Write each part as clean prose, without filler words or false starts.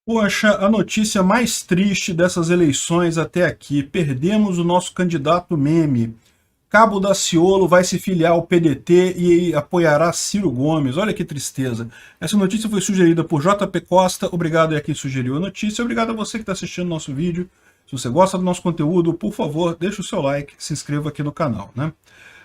Poxa, a notícia mais triste dessas eleições até aqui. Perdemos o nosso candidato meme. Cabo Daciolo vai se filiar ao PDT e apoiará Ciro Gomes. Olha que tristeza. Essa notícia foi sugerida por JP Costa. Obrigado a quem sugeriu a notícia. Obrigado a você que está assistindo o nosso vídeo. Se você gosta do nosso conteúdo, por favor, deixe o seu like, se inscreva aqui no canal, né?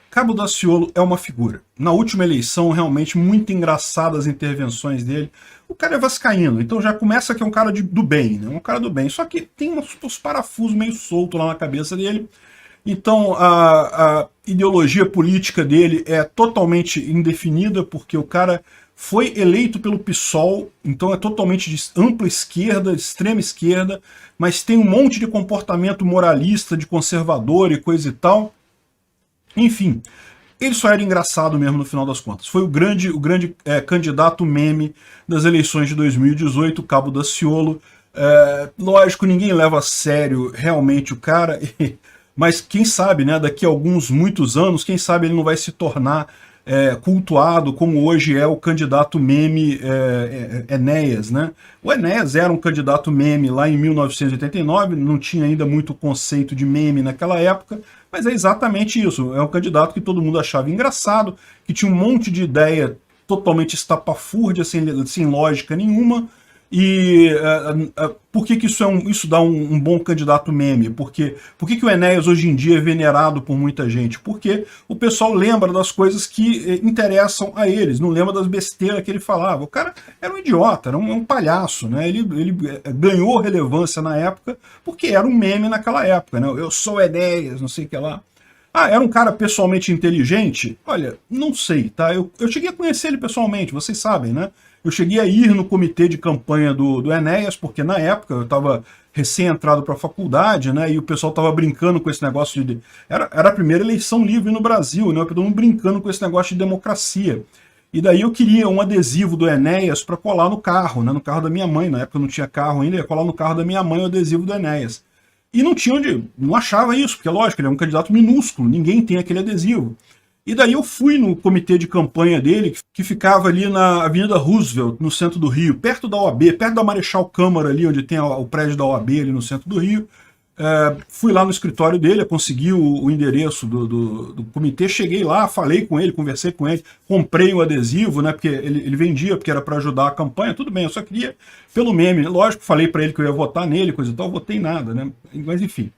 Cabo Daciolo é uma figura. Na última eleição, realmente, muito engraçadas as intervenções dele. O cara é vascaíno, então já começa que é um cara do bem, né? Um cara do bem. Só que tem uns parafusos meio soltos lá na cabeça dele. Então, a ideologia política dele é totalmente indefinida, porque o cara foi eleito pelo PSOL, então é totalmente de ampla esquerda, extrema esquerda, mas tem um monte de comportamento moralista, de conservador e coisa e tal. Enfim, ele só era engraçado mesmo no final das contas. Foi o grande candidato meme das eleições de 2018, Cabo Daciolo. Lógico, ninguém leva a sério realmente o cara, mas quem sabe, né, daqui a muitos anos, quem sabe ele não vai se tornar cultuado como hoje é o candidato meme Enéas, né? O Enéas era um candidato meme lá em 1989, não tinha ainda muito conceito de meme naquela época, mas é exatamente isso, é um candidato que todo mundo achava engraçado, que tinha um monte de ideia totalmente estapafúrdia, sem lógica nenhuma. E por que isso dá um bom candidato meme? Por que o Enéas hoje em dia é venerado por muita gente? Porque o pessoal lembra das coisas que interessam a eles, não lembra das besteiras que ele falava. O cara era um idiota, era um palhaço, né? Ele ganhou relevância na época porque era um meme naquela época, né? Eu sou Enéas, não sei o que lá. Ah, era um cara pessoalmente inteligente? Olha, não sei, tá? Eu cheguei a conhecer ele pessoalmente, vocês sabem, né? Eu cheguei a ir no comitê de campanha do Enéas, porque na época eu estava recém-entrado para a faculdade, né? E o pessoal estava brincando com esse negócio de... Era a primeira eleição livre no Brasil, né? Todo mundo brincando com esse negócio de democracia. E daí eu queria um adesivo do Enéas para colar no carro, né? No carro da minha mãe. Na época eu não tinha carro ainda, ia colar no carro da minha mãe o adesivo do Enéas. E não tinha onde, não achava isso, porque lógico, ele é um candidato minúsculo, ninguém tem aquele adesivo. E daí eu fui no comitê de campanha dele, que ficava ali na Avenida Roosevelt, no centro do Rio, perto da OAB, perto da Marechal Câmara ali, onde tem o prédio da OAB ali no centro do Rio. Fui lá no escritório dele, consegui o endereço do comitê, cheguei lá, falei com ele, conversei com ele, comprei o adesivo, né, porque ele vendia, porque era para ajudar a campanha, tudo bem, eu só queria pelo meme, né? Lógico, falei para ele que eu ia votar nele, coisa e tal, votei nada, né, mas enfim.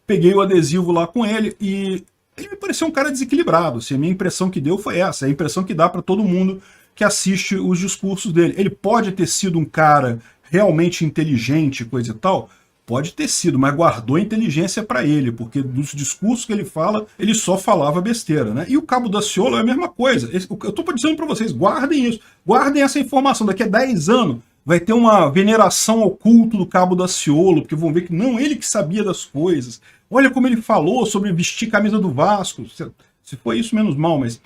Peguei o adesivo lá com ele e ele me pareceu um cara desequilibrado, assim, a minha impressão que deu foi essa, a impressão que dá para todo mundo que assiste os discursos dele. Ele pode ter sido um cara realmente inteligente, coisa e tal, pode ter sido, mas guardou a inteligência para ele, porque dos discursos que ele fala, ele só falava besteira, né? E o Cabo Daciolo é a mesma coisa. Eu estou dizendo para vocês, guardem isso, guardem essa informação. Daqui a 10 anos vai ter uma veneração ao culto do Cabo Daciolo, porque vão ver que não, ele que sabia das coisas. Olha como ele falou sobre vestir camisa do Vasco. Se foi isso, menos mal, mas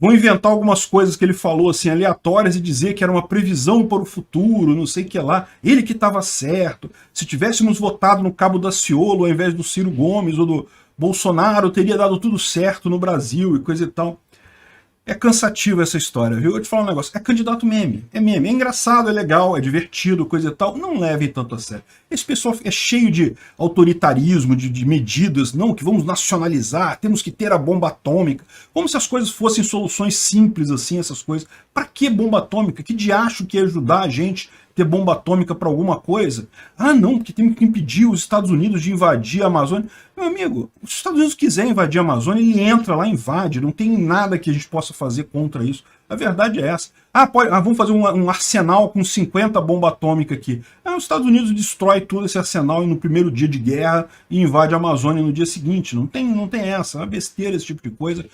vão inventar algumas coisas que ele falou assim aleatórias e dizer que era uma previsão para o futuro, não sei o que lá. Ele que estava certo. Se tivéssemos votado no Cabo Daciolo ao invés do Ciro Gomes ou do Bolsonaro, teria dado tudo certo no Brasil e coisa e tal. É cansativa essa história, viu? Eu te falar um negócio, é candidato meme, é meme, é engraçado, é legal, é divertido, coisa e tal, não levem tanto a sério. Esse pessoal é cheio de autoritarismo, de medidas, não, que vamos nacionalizar, temos que ter a bomba atômica, como se as coisas fossem soluções simples assim, essas coisas. Pra que bomba atômica? Que diacho que ia ajudar a gente ter bomba atômica para alguma coisa? Ah, não, porque tem que impedir os Estados Unidos de invadir a Amazônia. Meu amigo, se os Estados Unidos quiser invadir a Amazônia, ele entra lá e invade. Não tem nada que a gente possa fazer contra isso. A verdade é essa. Vamos fazer um arsenal com 50 bombas atômicas aqui. Os Estados Unidos destrói todo esse arsenal no primeiro dia de guerra e invade a Amazônia no dia seguinte. Não tem essa. É uma besteira esse tipo de coisa.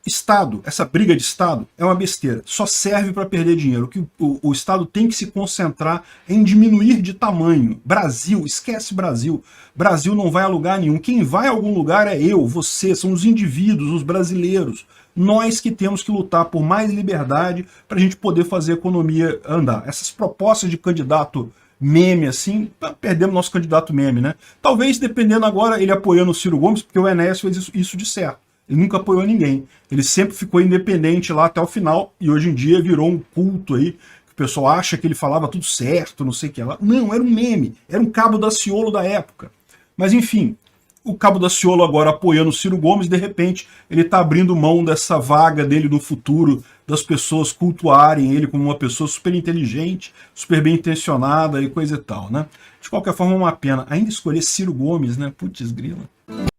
Estado, essa briga de Estado é uma besteira, só serve para perder dinheiro. O Estado tem que se concentrar em diminuir de tamanho. Brasil, esquece Brasil. Brasil não vai a lugar nenhum. Quem vai a algum lugar é eu, você, são os indivíduos, os brasileiros. Nós que temos que lutar por mais liberdade para a gente poder fazer a economia andar. Essas propostas de candidato meme, assim, perdemos nosso candidato meme, né? Talvez, dependendo agora, ele apoiando o Ciro Gomes, porque o Enéas fez isso de certo. Ele nunca apoiou ninguém. Ele sempre ficou independente lá até o final e hoje em dia virou um culto aí. pessoal acha que ele falava tudo certo, não sei o que lá. Não, era um meme, era um Cabo Daciolo da época. Mas enfim, o Cabo Daciolo agora apoiando o Ciro Gomes, de repente ele está abrindo mão dessa vaga dele no futuro, das pessoas cultuarem ele como uma pessoa super inteligente, super bem intencionada e coisa e tal, né? De qualquer forma, uma pena. Ainda escolher Ciro Gomes, né? Putz grila.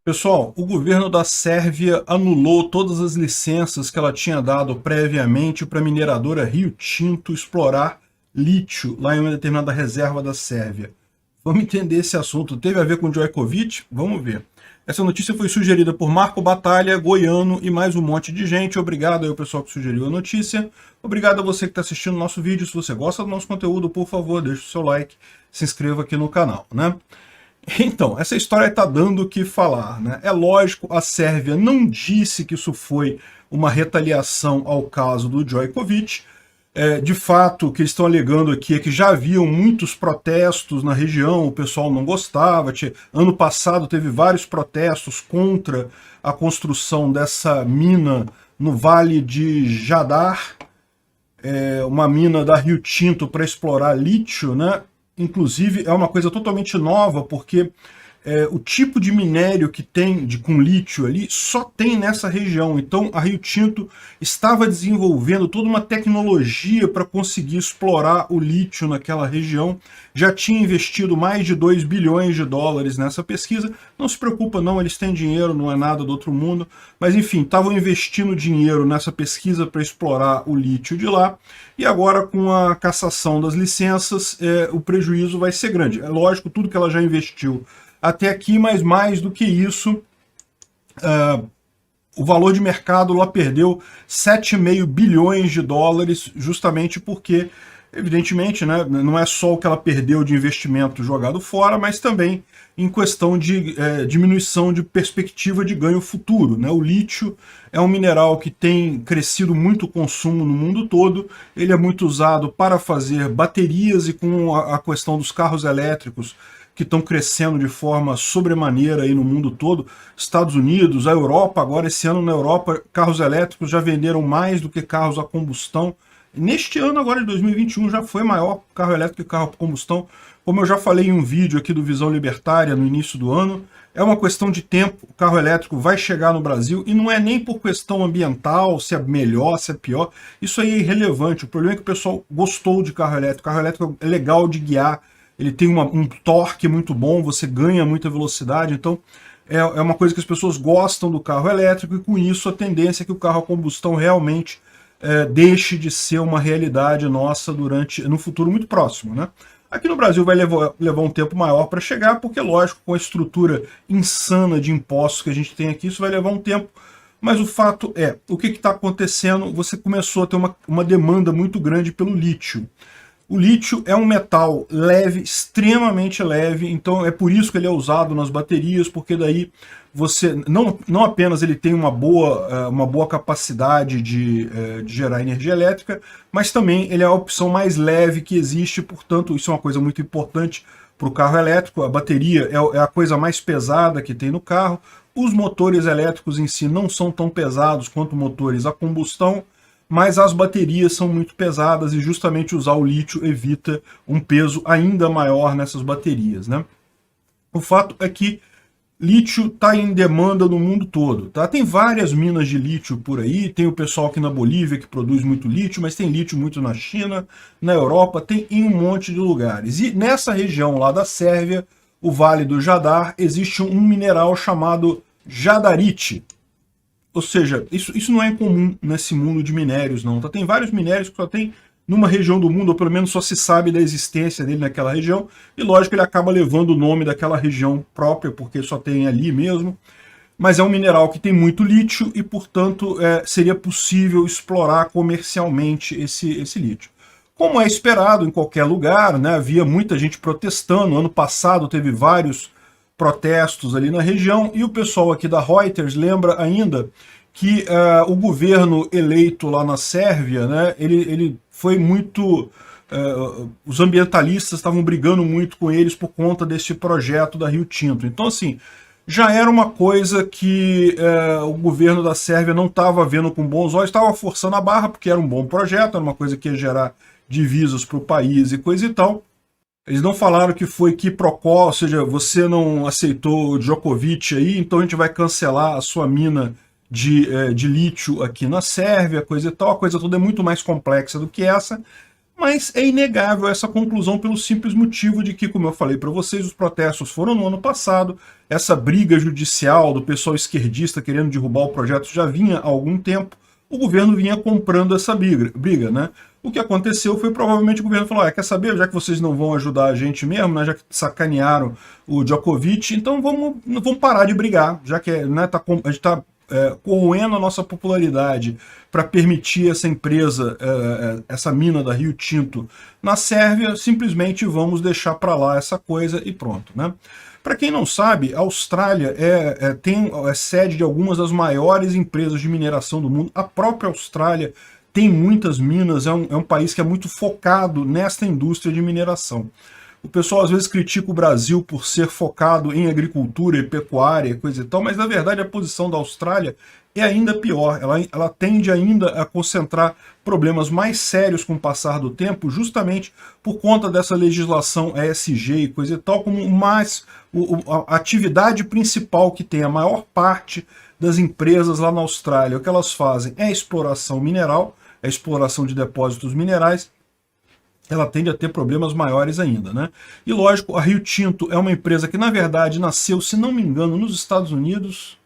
Pessoal, o governo da Sérvia anulou todas as licenças que ela tinha dado previamente para a mineradora Rio Tinto explorar lítio lá em uma determinada reserva da Sérvia. Vamos entender esse assunto. Teve a ver com Djokovic? Vamos ver. Essa notícia foi sugerida por Marco Batalha, goiano e mais um monte de gente. Obrigado aí ao pessoal que sugeriu a notícia. Obrigado a você que está assistindo o nosso vídeo. Se você gosta do nosso conteúdo, por favor, deixe o seu like, se inscreva aqui no canal, né? Então, essa história está dando o que falar, né? É lógico, a Sérvia não disse que isso foi uma retaliação ao caso do Djokovic. De fato, o que eles estão alegando aqui é que já haviam muitos protestos na região, o pessoal não gostava. Ano passado teve vários protestos contra a construção dessa mina no Vale de Jadar, uma mina da Rio Tinto para explorar lítio, né? Inclusive é uma coisa totalmente nova, porque o tipo de minério que tem com lítio ali só tem nessa região. Então a Rio Tinto estava desenvolvendo toda uma tecnologia para conseguir explorar o lítio naquela região. Já tinha investido mais de 2 bilhões de dólares nessa pesquisa. Não se preocupa não, eles têm dinheiro, não é nada do outro mundo. Mas enfim, estavam investindo dinheiro nessa pesquisa para explorar o lítio de lá. E agora com a cassação das licenças, o prejuízo vai ser grande. É lógico, tudo que ela já investiu até aqui, mas mais do que isso, o valor de mercado lá perdeu 7,5 bilhões de dólares, justamente porque, evidentemente, né, não é só o que ela perdeu de investimento jogado fora, mas também em questão de diminuição de perspectiva de ganho futuro, né? O lítio é um mineral que tem crescido muito o consumo no mundo todo, ele é muito usado para fazer baterias, e com a questão dos carros elétricos, que estão crescendo de forma sobremaneira aí no mundo todo, Estados Unidos, a Europa, agora esse ano na Europa, carros elétricos já venderam mais do que carros a combustão. Neste ano agora de 2021 já foi maior carro elétrico que carro a combustão, como eu já falei em um vídeo aqui do Visão Libertária no início do ano. É uma questão de tempo, o carro elétrico vai chegar no Brasil, e não é nem por questão ambiental, se é melhor, se é pior, isso aí é irrelevante. O problema é que o pessoal gostou de carro elétrico é legal de guiar, ele tem um torque muito bom, você ganha muita velocidade, então é uma coisa que as pessoas gostam do carro elétrico, e com isso a tendência é que o carro a combustão realmente deixe de ser uma realidade nossa no futuro muito próximo, né? Aqui no Brasil vai levar um tempo maior para chegar, porque lógico, com a estrutura insana de impostos que a gente tem aqui, isso vai levar um tempo. Mas o fato é, o que está acontecendo? Você começou a ter uma demanda muito grande pelo lítio. O lítio é um metal leve, extremamente leve, então é por isso que ele é usado nas baterias, porque daí você não apenas ele tem uma boa capacidade de gerar energia elétrica, mas também ele é a opção mais leve que existe, portanto isso é uma coisa muito importante para o carro elétrico. A bateria é a coisa mais pesada que tem no carro, os motores elétricos em si não são tão pesados quanto motores a combustão, mas as baterias são muito pesadas, e justamente usar o lítio evita um peso ainda maior nessas baterias, né? O fato é que lítio está em demanda no mundo todo, tá? Tem várias minas de lítio por aí, tem o pessoal aqui na Bolívia que produz muito lítio, mas tem lítio muito na China, na Europa, tem em um monte de lugares. E nessa região lá da Sérvia, o Vale do Jadar, existe um mineral chamado jadarite. Ou seja, isso não é incomum nesse mundo de minérios, não. Tá? Tem vários minérios que só tem numa região do mundo, ou pelo menos só se sabe da existência dele naquela região, e lógico, ele acaba levando o nome daquela região própria, porque só tem ali mesmo. Mas é um mineral que tem muito lítio, e portanto seria possível explorar comercialmente esse lítio. Como é esperado em qualquer lugar, né? Havia muita gente protestando. Ano passado teve vários protestos ali na região, e o pessoal aqui da Reuters lembra ainda que o governo eleito lá na Sérvia, né, ele foi muito... os ambientalistas estavam brigando muito com eles por conta desse projeto da Rio Tinto. Então, assim, já era uma coisa que o governo da Sérvia não estava vendo com bons olhos, estava forçando a barra, porque era um bom projeto, era uma coisa que ia gerar divisas para o país e coisa e tal. Eles não falaram que foi quiprocó, ou seja, você não aceitou o Djokovic aí, então a gente vai cancelar a sua mina de lítio aqui na Sérvia, coisa e tal. A coisa toda é muito mais complexa do que essa, mas é inegável essa conclusão pelo simples motivo de que, como eu falei para vocês, os protestos foram no ano passado, essa briga judicial do pessoal esquerdista querendo derrubar o projeto já vinha há algum tempo, o governo vinha comprando essa briga, né? O que aconteceu foi provavelmente o governo falou, quer saber, já que vocês não vão ajudar a gente mesmo, né, já que sacanearam o Djokovic, então vamos parar de brigar, já que né, a gente está corroendo a nossa popularidade para permitir essa empresa, essa mina da Rio Tinto na Sérvia, simplesmente vamos deixar para lá essa coisa e pronto, né? Para quem não sabe, a Austrália é sede de algumas das maiores empresas de mineração do mundo. A própria Austrália tem muitas minas, é um país que é muito focado nesta indústria de mineração. O pessoal às vezes critica o Brasil por ser focado em agricultura e pecuária, coisa e tal, mas na verdade a posição da Austrália é ainda pior. Ela tende ainda a concentrar problemas mais sérios com o passar do tempo, justamente por conta dessa legislação ESG e coisa e tal, como a atividade principal que tem a maior parte das empresas lá na Austrália. O que elas fazem é exploração mineral, é exploração de depósitos minerais. Ela tende a ter problemas maiores ainda, né? E lógico, a Rio Tinto é uma empresa que na verdade nasceu, se não me engano, nos Estados Unidos.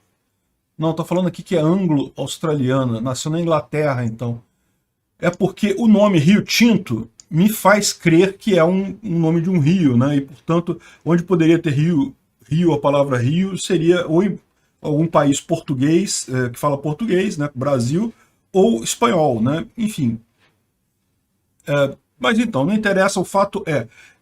Não, estou falando aqui que é anglo-australiana, nasceu na Inglaterra, então. É porque o nome Rio Tinto me faz crer que é um nome de um rio, né? E, portanto, onde poderia ter rio, a palavra rio, seria ou em algum país português, que fala português, né? Brasil, ou espanhol, né? Enfim. Mas então, não interessa, o fato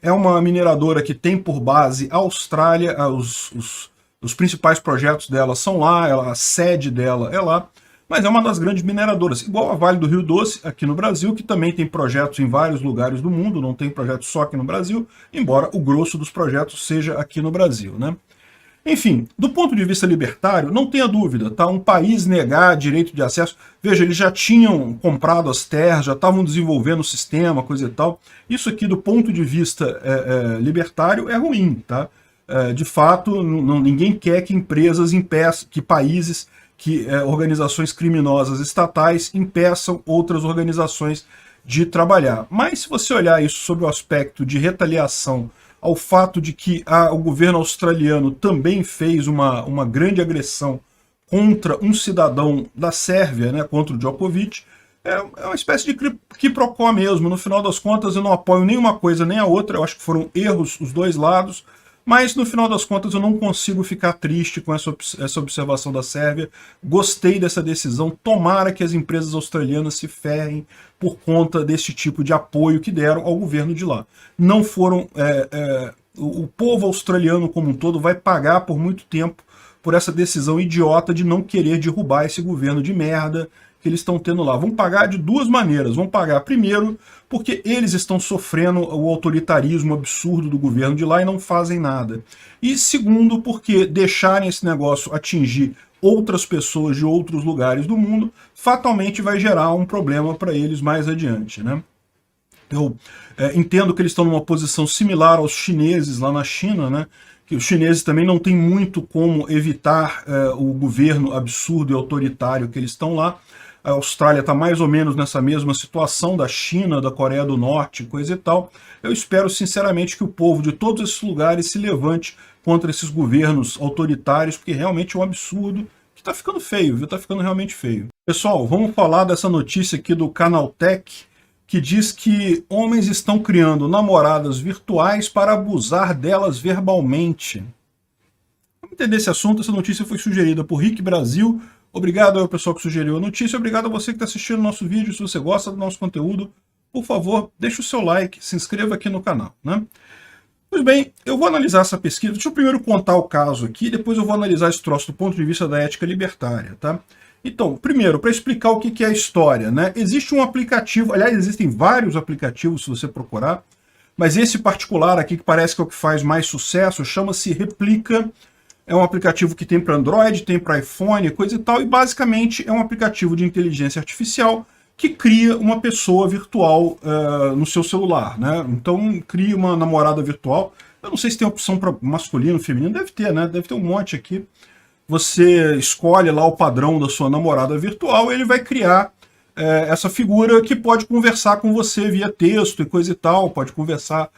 é uma mineradora que tem por base a Austrália, os principais projetos dela são lá, a sede dela é lá, mas é uma das grandes mineradoras, igual a Vale do Rio Doce, aqui no Brasil, que também tem projetos em vários lugares do mundo, não tem projetos só aqui no Brasil, embora o grosso dos projetos seja aqui no Brasil, né? Enfim, do ponto de vista libertário, não tenha dúvida, tá? Um país negar direito de acesso, veja, eles já tinham comprado as terras, já estavam desenvolvendo o sistema, coisa e tal. Isso aqui, do ponto de vista libertário, é ruim, tá? De fato, ninguém quer que empresas impeçam, que países, que organizações criminosas estatais impeçam outras organizações de trabalhar. Mas se você olhar isso sob o aspecto de retaliação ao fato de que o governo australiano também fez uma grande agressão contra um cidadão da Sérvia, né, contra o Djokovic, é uma espécie de quiprocó mesmo. No final das contas, eu não apoio nem uma coisa nem a outra, eu acho que foram erros os dois lados, mas no final das contas eu não consigo ficar triste com essa observação da Sérvia. Gostei dessa decisão, tomara que as empresas australianas se ferrem por conta desse tipo de apoio que deram ao governo de lá. Não foram... o povo australiano como um todo vai pagar por muito tempo por essa decisão idiota de não querer derrubar esse governo de merda que eles estão tendo lá. Vão pagar de duas maneiras. Vão pagar, primeiro, porque eles estão sofrendo o autoritarismo absurdo do governo de lá e não fazem nada. E segundo, porque deixarem esse negócio atingir outras pessoas de outros lugares do mundo, fatalmente vai gerar um problema para eles mais adiante, né? Eu entendo que eles estão numa posição similar aos chineses lá na China, né? Que os chineses também não têm muito como evitar o governo absurdo e autoritário que eles estão lá. A Austrália está mais ou menos nessa mesma situação da China, da Coreia do Norte, coisa e tal. Eu espero sinceramente que o povo de todos esses lugares se levante contra esses governos autoritários, porque realmente é um absurdo que está ficando feio, viu? Está ficando realmente feio. Pessoal, vamos falar dessa notícia aqui do Canaltech, que diz que homens estão criando namoradas virtuais para abusar delas verbalmente. Vamos entender esse assunto. Essa notícia foi sugerida por Rick Brasil. Obrigado ao pessoal que sugeriu a notícia, obrigado a você que está assistindo o nosso vídeo. Se você gosta do nosso conteúdo, por favor, deixe o seu like, se inscreva aqui no canal, né? Pois bem, eu vou analisar essa pesquisa. Deixa eu primeiro contar o caso aqui, depois eu vou analisar esse troço do ponto de vista da ética libertária, tá? Então, primeiro, para explicar o que é a história, né? Existe um aplicativo, aliás, existem vários aplicativos se você procurar, mas esse particular aqui, que parece que é o que faz mais sucesso, chama-se Replica. É um aplicativo que tem para Android, tem para iPhone, coisa e tal, e basicamente é um aplicativo de inteligência artificial que cria uma pessoa virtual no seu celular, né? Então cria uma namorada virtual. Eu não sei se tem opção para masculino, feminino, deve ter, né? Deve ter um monte aqui. Você escolhe lá o padrão da sua namorada virtual e ele vai criar essa figura que pode conversar com você via texto e coisa e tal, pode conversar,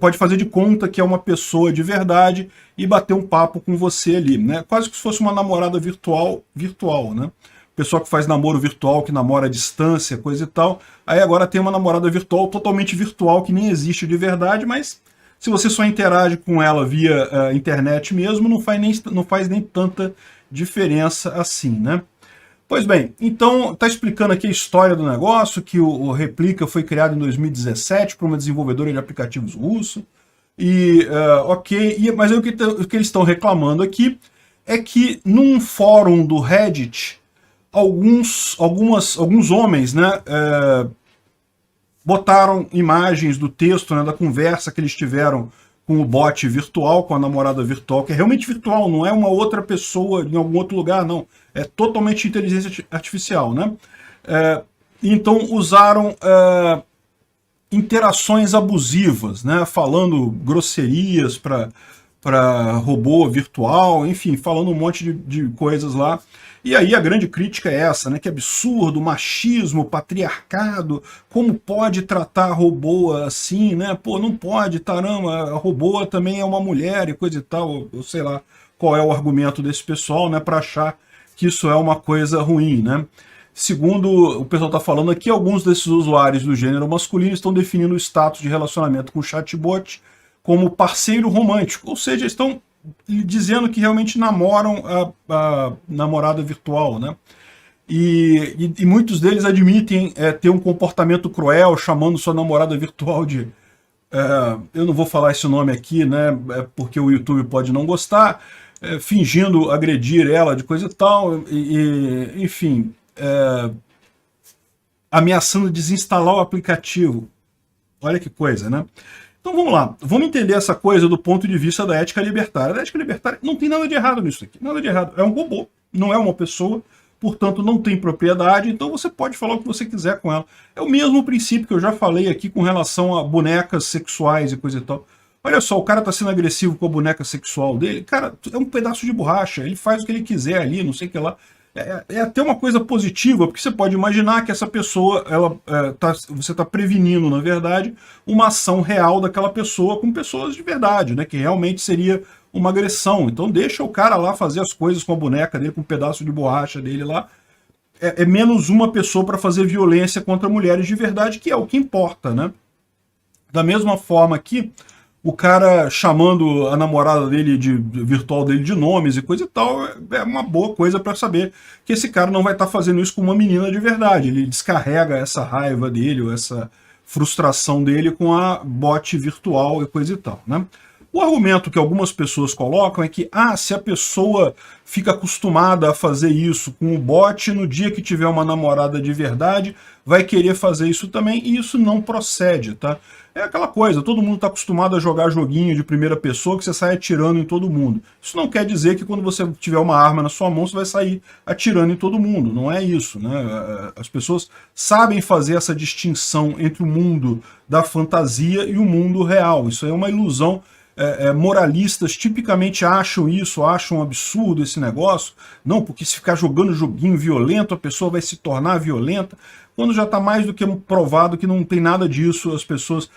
pode fazer de conta que é uma pessoa de verdade e bater um papo com você ali, né? Quase que se fosse uma namorada virtual, né? Pessoa que faz namoro virtual, que namora à distância, coisa e tal. Aí agora tem uma namorada virtual totalmente virtual, que nem existe de verdade, mas se você só interage com ela via internet mesmo, não faz nem tanta diferença assim, né? Pois bem, então está explicando aqui a história do negócio, que o Replica foi criado em 2017 por uma desenvolvedora de aplicativos russo, mas aí o que eles estão reclamando aqui é que num fórum do Reddit, alguns homens, né, botaram imagens do texto, né, da conversa que eles tiveram com o bot virtual, com a namorada virtual, que é realmente virtual, não é uma outra pessoa em algum outro lugar, não. É totalmente inteligência artificial, né? Então usaram interações abusivas, né? Falando grosserias para robô virtual, enfim, falando um monte de coisas lá. E aí a grande crítica é essa, né? Que absurdo, machismo, patriarcado, como pode tratar robô assim, né? Pô, não pode, caramba, a robô também é uma mulher e coisa e tal, eu sei lá qual é o argumento desse pessoal, né? Para achar que isso é uma coisa ruim, né? Segundo o pessoal está falando aqui, alguns desses usuários do gênero masculino estão definindo o status de relacionamento com o chatbot como parceiro romântico, ou seja, estão dizendo que realmente namoram a namorada virtual, né? E muitos deles admitem ter um comportamento cruel, chamando sua namorada virtual de... eu não vou falar esse nome aqui, né? Porque o YouTube pode não gostar, fingindo agredir ela de coisa e tal, enfim, ameaçando desinstalar o aplicativo. Olha que coisa, né? Então vamos lá, vamos entender essa coisa do ponto de vista da ética libertária. A ética libertária não tem nada de errado nisso aqui, nada de errado. É um robô, não é uma pessoa, portanto não tem propriedade, então você pode falar o que você quiser com ela. É o mesmo princípio que eu já falei aqui com relação a bonecas sexuais e coisa e tal. Olha só, o cara tá sendo agressivo com a boneca sexual dele, cara, é um pedaço de borracha, ele faz o que ele quiser ali, não sei o que lá. É até uma coisa positiva, porque você pode imaginar que essa pessoa, você está prevenindo, na verdade, uma ação real daquela pessoa com pessoas de verdade, né? Que realmente seria uma agressão. Então deixa o cara lá fazer as coisas com a boneca dele, com um pedaço de borracha dele lá. É menos uma pessoa para fazer violência contra mulheres de verdade, que é o que importa, né? Da mesma forma que o cara chamando a namorada dele virtual dele de nomes e coisa e tal, é uma boa coisa para saber que esse cara não vai estar fazendo isso com uma menina de verdade. Ele descarrega essa raiva dele, ou essa frustração dele com a bot virtual e coisa e tal, né? O argumento que algumas pessoas colocam é que, se a pessoa fica acostumada a fazer isso com o bot, no dia que tiver uma namorada de verdade, vai querer fazer isso também, e isso não procede, tá? É aquela coisa, todo mundo está acostumado a jogar joguinho de primeira pessoa que você sai atirando em todo mundo. Isso não quer dizer que quando você tiver uma arma na sua mão, você vai sair atirando em todo mundo. Não é isso, né? As pessoas sabem fazer essa distinção entre o mundo da fantasia e o mundo real. Isso é uma ilusão. Moralistas tipicamente acham isso, acham um absurdo esse negócio. Não, porque se ficar jogando joguinho violento, a pessoa vai se tornar violenta. Quando já está mais do que provado que não tem nada disso, as pessoas...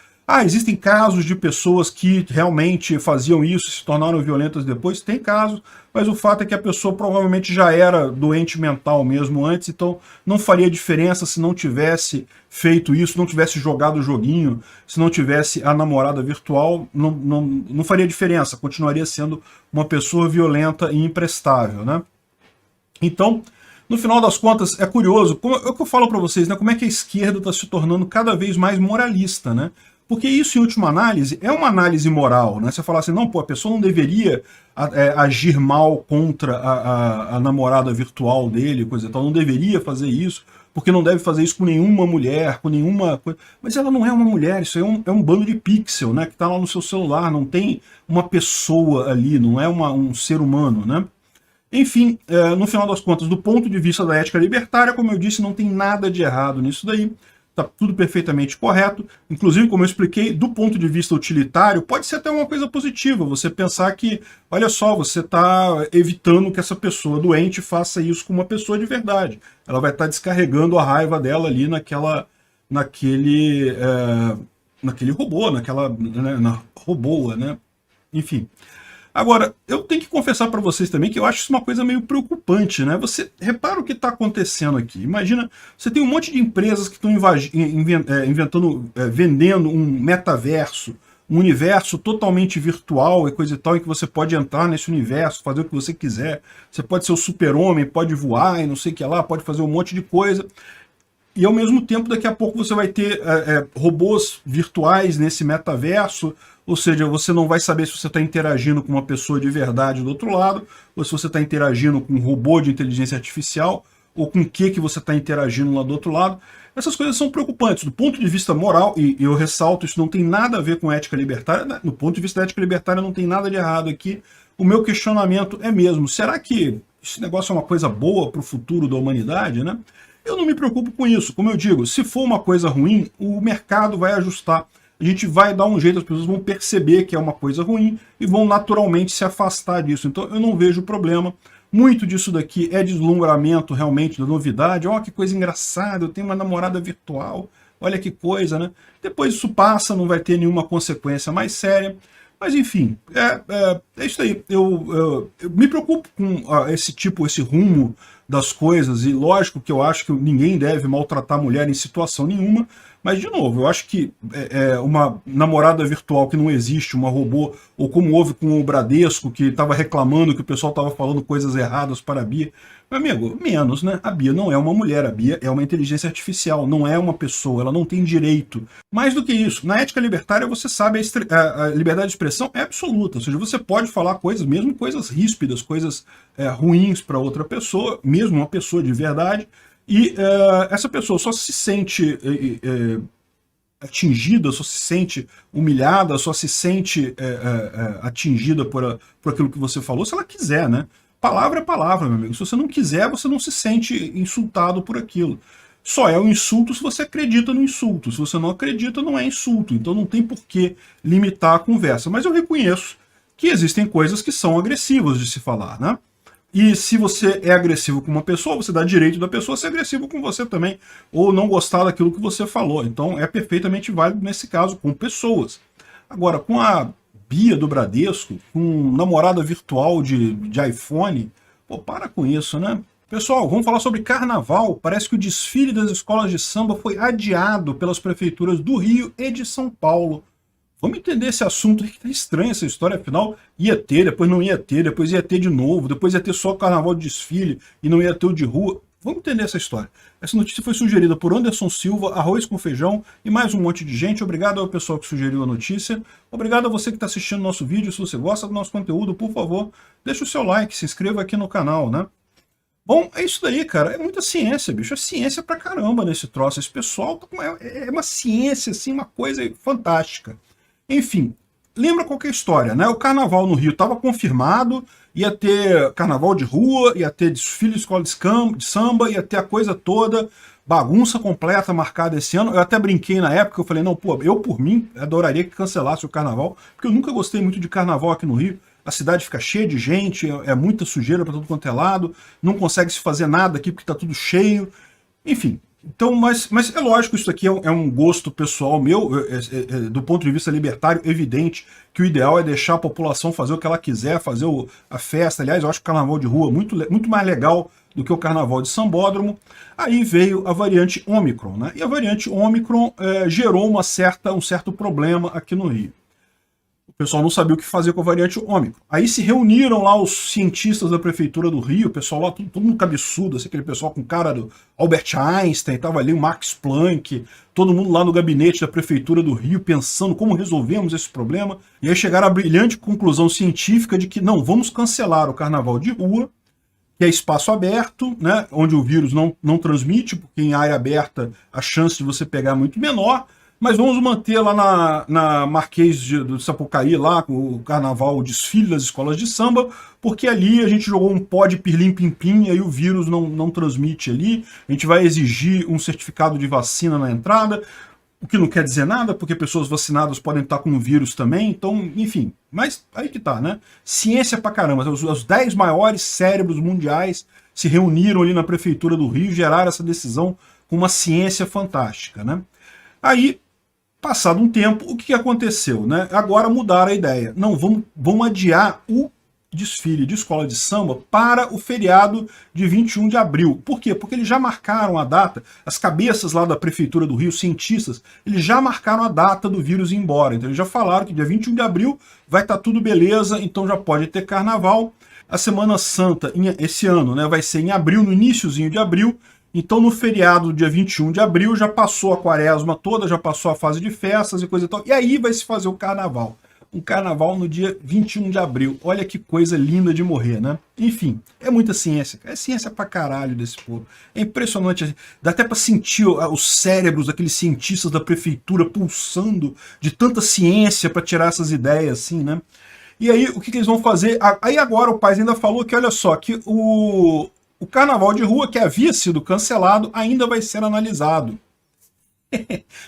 existem casos de pessoas que realmente faziam isso e se tornaram violentas depois? Tem casos, mas o fato é que a pessoa provavelmente já era doente mental mesmo antes, então não faria diferença se não tivesse feito isso, não tivesse jogado o joguinho, se não tivesse a namorada virtual, não faria diferença, continuaria sendo uma pessoa violenta e imprestável, né? Então, no final das contas, é curioso, é o que eu falo para vocês, né? Como é que a esquerda está se tornando cada vez mais moralista, né? Porque isso, em última análise, é uma análise moral, né? Você falar assim, não, pô, a pessoa não deveria agir mal contra a namorada virtual dele, coisa e tal, não deveria fazer isso, porque não deve fazer isso com nenhuma mulher, com nenhuma coisa. Mas ela não é uma mulher, isso é um bando de pixel, né? Que está lá no seu celular, não tem uma pessoa ali, não é um ser humano, né? Enfim, no final das contas, do ponto de vista da ética libertária, como eu disse, não tem nada de errado nisso daí. Está tudo perfeitamente correto. Inclusive, como eu expliquei, do ponto de vista utilitário, pode ser até uma coisa positiva. Você pensar que, olha só, você está evitando que essa pessoa doente faça isso com uma pessoa de verdade. Ela vai estar descarregando a raiva dela ali naquele robô, na robôa, né? Enfim. Agora, eu tenho que confessar para vocês também que eu acho isso uma coisa meio preocupante, né? Você repara o que está acontecendo aqui. Imagina, você tem um monte de empresas que estão vendendo um metaverso, um universo totalmente virtual e coisa e tal, em que você pode entrar nesse universo, fazer o que você quiser. Você pode ser o super-homem, pode voar e não sei o que lá, pode fazer um monte de coisa. E ao mesmo tempo, daqui a pouco você vai ter robôs virtuais nesse metaverso, ou seja, você não vai saber se você está interagindo com uma pessoa de verdade do outro lado, ou se você está interagindo com um robô de inteligência artificial, ou com o que você está interagindo lá do outro lado. Essas coisas são preocupantes. Do ponto de vista moral, e eu ressalto, isso não tem nada a ver com ética libertária, né? Do ponto de vista da ética libertária não tem nada de errado aqui. O meu questionamento é mesmo, será que esse negócio é uma coisa boa para o futuro da humanidade, né? Eu não me preocupo com isso. Como eu digo, se for uma coisa ruim, o mercado vai ajustar. A gente vai dar um jeito, as pessoas vão perceber que é uma coisa ruim e vão naturalmente se afastar disso. Então eu não vejo problema. Muito disso daqui é deslumbramento realmente da novidade. Ó, que coisa engraçada, eu tenho uma namorada virtual. Olha que coisa, né? Depois isso passa, não vai ter nenhuma consequência mais séria. Mas enfim, é isso aí. Eu me preocupo com esse rumo das coisas, e lógico que eu acho que ninguém deve maltratar a mulher em situação nenhuma, mas de novo, eu acho que uma namorada virtual que não existe, uma robô, ou como houve com o Bradesco, que estava reclamando que o pessoal estava falando coisas erradas para a Bia. Meu amigo, menos, né? A Bia não é uma mulher, a Bia é uma inteligência artificial, não é uma pessoa, ela não tem direito. Mais do que isso, na ética libertária você sabe a liberdade de expressão é absoluta, ou seja, você pode falar coisas, mesmo coisas ríspidas, coisas ruins para outra pessoa, mesmo uma pessoa de verdade, e essa pessoa só se sente atingida, só se sente humilhada, só se sente atingida por aquilo que você falou, se ela quiser, né? Palavra é palavra, meu amigo. Se você não quiser, você não se sente insultado por aquilo. Só é um insulto se você acredita no insulto. Se você não acredita, não é insulto. Então não tem por que limitar a conversa. Mas eu reconheço que existem coisas que são agressivas de se falar, né? E se você é agressivo com uma pessoa, você dá direito da pessoa ser agressivo com você também, ou não gostar daquilo que você falou. Então é perfeitamente válido nesse caso com pessoas. Agora, com a Bia do Bradesco, com namorada virtual de iPhone, pô, para com isso, né? Pessoal, vamos falar sobre carnaval. Parece que o desfile das escolas de samba foi adiado pelas prefeituras do Rio e de São Paulo. Vamos entender esse assunto aí, que tá estranha essa história, afinal ia ter, depois não ia ter, depois ia ter de novo, depois ia ter só o carnaval de desfile e não ia ter o de rua. Vamos entender essa história. Essa notícia foi sugerida por Anderson Silva, Arroz com Feijão e mais um monte de gente. Obrigado ao pessoal que sugeriu a notícia. Obrigado a você que está assistindo nosso vídeo. Se você gosta do nosso conteúdo, por favor, deixa o seu like, se inscreva aqui no canal, né? Bom, é isso daí, cara. É muita ciência, bicho. É ciência pra caramba nesse troço. Esse pessoal é uma ciência, assim, uma coisa fantástica. Enfim, lembra qualquer história, né? O carnaval no Rio estava confirmado, ia ter carnaval de rua, ia ter desfile de escola de samba, ia ter a coisa toda, bagunça completa marcada esse ano. Eu até brinquei na época, eu falei, não, pô, eu por mim adoraria que cancelasse o carnaval, porque eu nunca gostei muito de carnaval aqui no Rio. A cidade fica cheia de gente, é muita sujeira para tudo quanto é lado, não consegue se fazer nada aqui porque está tudo cheio. Enfim, então, mas é lógico, isso aqui é um gosto pessoal meu, do ponto de vista libertário, evidente que o ideal é deixar a população fazer o que ela quiser, fazer a festa. Aliás, eu acho que o carnaval de rua muito mais legal do que o carnaval de sambódromo. Aí veio a variante Ômicron, né? E a variante Ômicron gerou um certo problema aqui no Rio. O pessoal não sabia o que fazer com a variante Ômicron. Aí se reuniram lá os cientistas da prefeitura do Rio, o pessoal lá, todo mundo cabeçudo, assim, aquele pessoal com cara do Albert Einstein, tava ali o Max Planck, todo mundo lá no gabinete da prefeitura do Rio pensando como resolvemos esse problema. E aí chegaram à brilhante conclusão científica de que não, vamos cancelar o carnaval de rua, que é espaço aberto, né, onde o vírus não transmite, porque em área aberta a chance de você pegar é muito menor. Mas vamos manter lá na Marquês do Sapucaí, lá com o carnaval, o desfile das escolas de samba, porque ali a gente jogou um pó de pirlim-pim-pim, e aí o vírus não transmite ali. A gente vai exigir um certificado de vacina na entrada, o que não quer dizer nada, porque pessoas vacinadas podem estar com o vírus também, então, enfim. Mas aí que tá, né? Ciência pra caramba. Os 10 maiores cérebros mundiais se reuniram ali na Prefeitura do Rio e geraram essa decisão com uma ciência fantástica, né? Aí, passado um tempo, o que aconteceu, né? Agora mudaram a ideia. Não, vamos adiar o desfile de escola de samba para o feriado de 21 de abril. Por quê? Porque eles já marcaram a data, as cabeças lá da Prefeitura do Rio, cientistas, eles já marcaram a data do vírus ir embora. Então eles já falaram que dia 21 de abril vai estar tudo beleza, então já pode ter carnaval. A Semana Santa, esse ano, né, vai ser em abril, no iniciozinho de abril. Então no feriado do dia 21 de abril já passou a quaresma toda, já passou a fase de festas e coisa e tal. E aí vai se fazer o carnaval. Um carnaval no dia 21 de abril. Olha que coisa linda de morrer, né? Enfim, é muita ciência. É ciência pra caralho desse povo. É impressionante. Dá até pra sentir os cérebros daqueles cientistas da prefeitura pulsando de tanta ciência pra tirar essas ideias assim, né? E aí, o que eles vão fazer? Aí agora o Paes ainda falou que, olha só, que o carnaval de rua, que havia sido cancelado, ainda vai ser analisado.